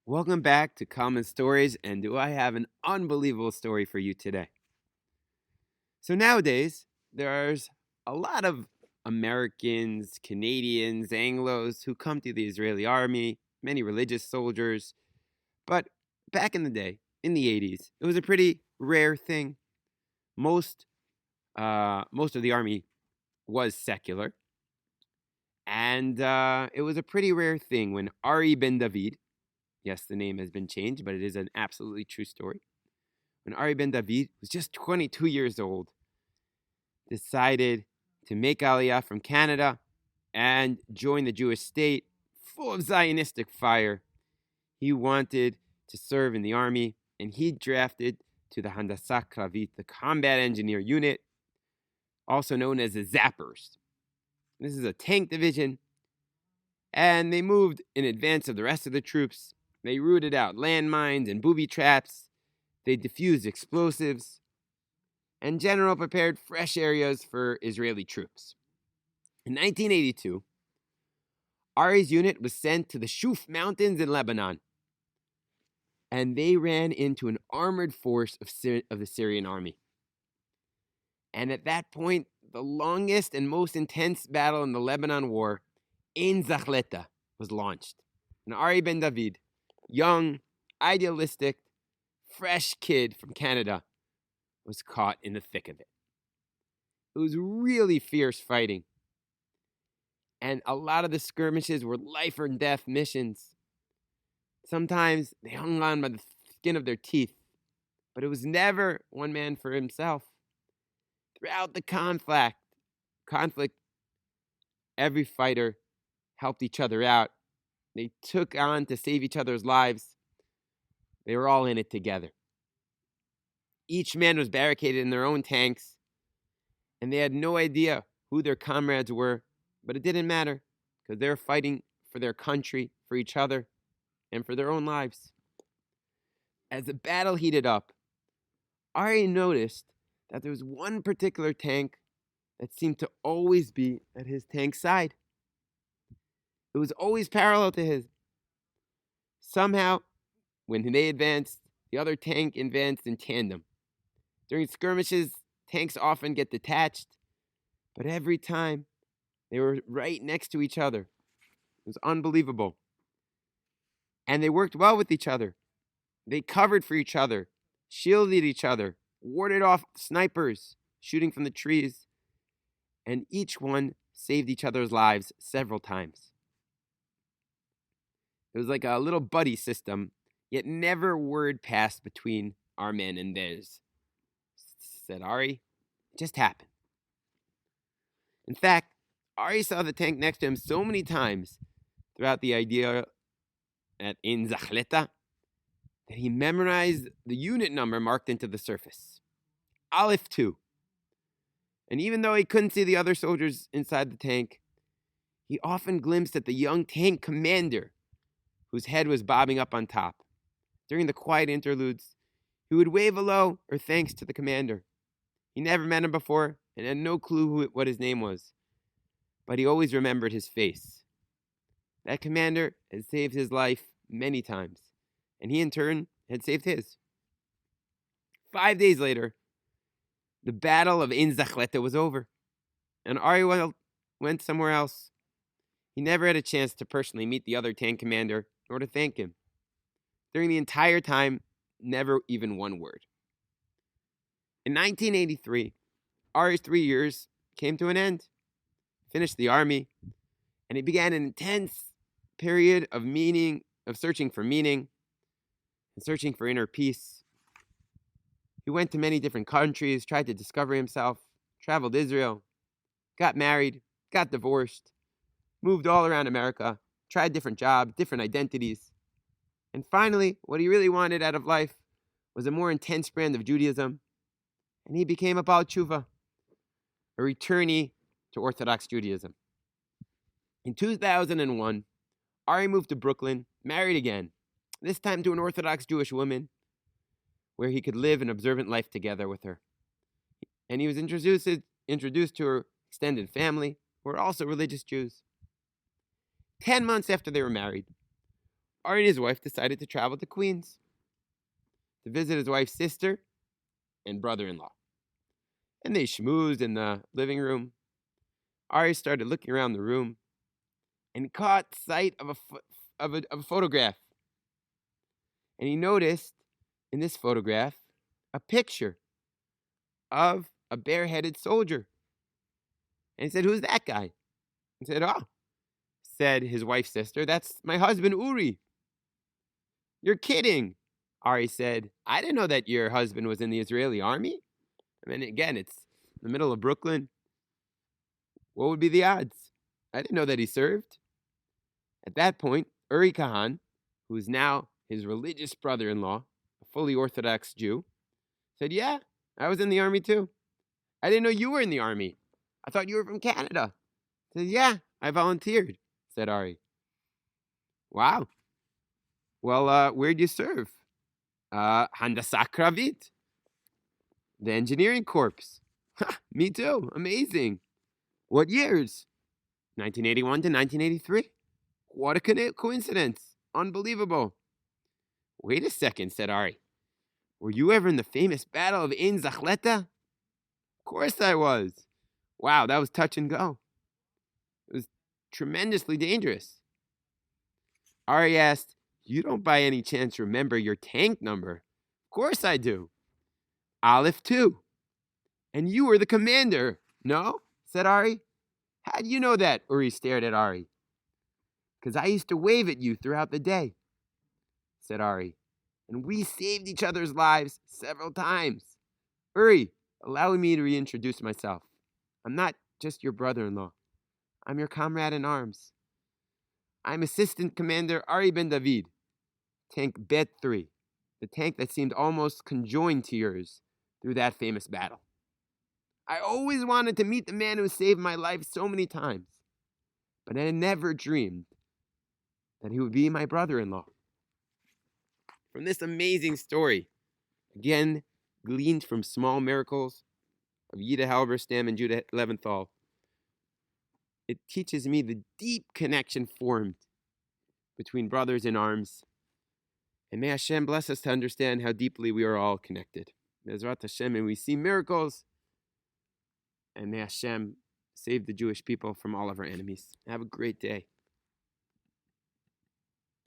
Welcome back to Kalman Stories, and do I have an unbelievable story for you today? So nowadays, there's a lot of Americans, Canadians, Anglos who come to the Israeli army, many religious soldiers, but back in the day, in the 80s, it was a pretty rare thing. Most of the army was secular, and it was a pretty rare thing when Ari ben David, yes, the name has been changed, but it is an absolutely true story. When Ari ben David was just 22 years old, decided to make Aliyah from Canada and join the Jewish state, full of Zionistic fire. He wanted to serve in the army, and he drafted to the Handasa Kravit, the combat engineer unit, also known as the Zappers. This is a tank division, and they moved in advance of the rest of the troops. They rooted out landmines and booby traps. They defused explosives, and general prepared fresh areas for Israeli troops. In 1982, Ari's unit was sent to the Shuf Mountains in Lebanon, and they ran into an armored force of the Syrian army. And at that point, the longest and most intense battle in the Lebanon war, Ein Zachleta, was launched. And Ari ben David, young, idealistic, fresh kid from Canada, was caught in the thick of it. It was really fierce fighting. And a lot of the skirmishes were life or death missions. Sometimes they hung on by the skin of their teeth, but it was never one man for himself. Throughout the conflict, every fighter helped each other out. They took on to save each other's lives. They were all in it together. Each man was barricaded in their own tanks, and they had no idea who their comrades were, but it didn't matter because they were fighting for their country, for each other, and for their own lives. As the battle heated up, Ari noticed that there was one particular tank that seemed to always be at his tank's side. It was always parallel to his. Somehow, when they advanced, the other tank advanced in tandem. During skirmishes, tanks often get detached, but every time they were right next to each other. It was unbelievable. And they worked well with each other. They covered for each other, shielded each other, warded off snipers shooting from the trees, and each one saved each other's lives several times. It was like a little buddy system, yet never a word passed between our men and theirs. Said Ari, it just happened. In fact, Ari saw the tank next to him so many times throughout the idea at Ein Zachleta that he memorized the unit number marked into the surface. Aleph 2. And even though he couldn't see the other soldiers inside the tank, he often glimpsed at the young tank commander whose head was bobbing up on top. During the quiet interludes, he would wave hello or thanks to the commander. He never met him before and had no clue what his name was, but he always remembered his face. That commander had saved his life many times, and he in turn had saved his. 5 days later, the Battle of Ein Zachleta was over, and Ari went somewhere else. He never had a chance to personally meet the other tank commander or to thank him. During the entire time, never even one word. In 1983, Ari's 3 years came to an end. Finished the army, and he began an intense period of searching for meaning and searching for inner peace. He went to many different countries, tried to discover himself, traveled Israel, got married, got divorced, moved all around America, tried different jobs, different identities. And finally, what he really wanted out of life was a more intense brand of Judaism, and he became a Baal Tshuva, a returnee to Orthodox Judaism. In 2001, Ari moved to Brooklyn, married again, this time to an Orthodox Jewish woman, where he could live an observant life together with her. And he was introduced to her extended family, who were also religious Jews. 10 months after they were married, Ari and his wife decided to travel to Queens to visit his wife's sister and brother-in-law. And they schmoozed in the living room. Ari started looking around the room and caught sight of a photograph. And he noticed in this photograph a picture of a bareheaded soldier. And he said, "Who's that guy?" He said, "Oh," said his wife's sister, "that's my husband, Uri." "You're kidding." Ari said, "I didn't know that your husband was in the Israeli army." I mean, again, it's in the middle of Brooklyn. What would be the odds? I didn't know that he served. At that point, Uri Kahan, who is now his religious brother-in-law, a fully Orthodox Jew, said, "Yeah, I was in the army too." "I didn't know you were in the army. I thought you were from Canada." He said, "Yeah, I volunteered," said Ari. "Wow. Well, where'd you serve?" Handasa Kravit, the engineering corps." "Me too. Amazing. What years?" 1981 to 1983. "What a coincidence. Unbelievable." "Wait a second," said Ari. "Were you ever in the famous Battle of Ein Zachleta?" "Of course I was." "Wow, that was touch and go. It was tremendously dangerous." Ari asked, "You don't by any chance remember your tank number?" "Of course I do. Aleph 2. And you were the commander." "No?" said Ari. "How do you know that?" Uri stared at Ari. "Because I used to wave at you throughout the day," said Ari. "And we saved each other's lives several times." "Uri, allow me to reintroduce myself. I'm not just your brother-in-law. I'm your comrade in arms. I'm Assistant Commander Ari Ben David, Tank Bet 3, the tank that seemed almost conjoined to yours through that famous battle. I always wanted to meet the man who saved my life so many times, but I never dreamed that he would be my brother-in-law." From this amazing story, again gleaned from small miracles of Yida Halberstam and Judah Leventhal, it teaches me the deep connection formed between brothers in arms. And may Hashem bless us to understand how deeply we are all connected. Bezrat Hashem, and we see miracles. And may Hashem save the Jewish people from all of our enemies. Have a great day.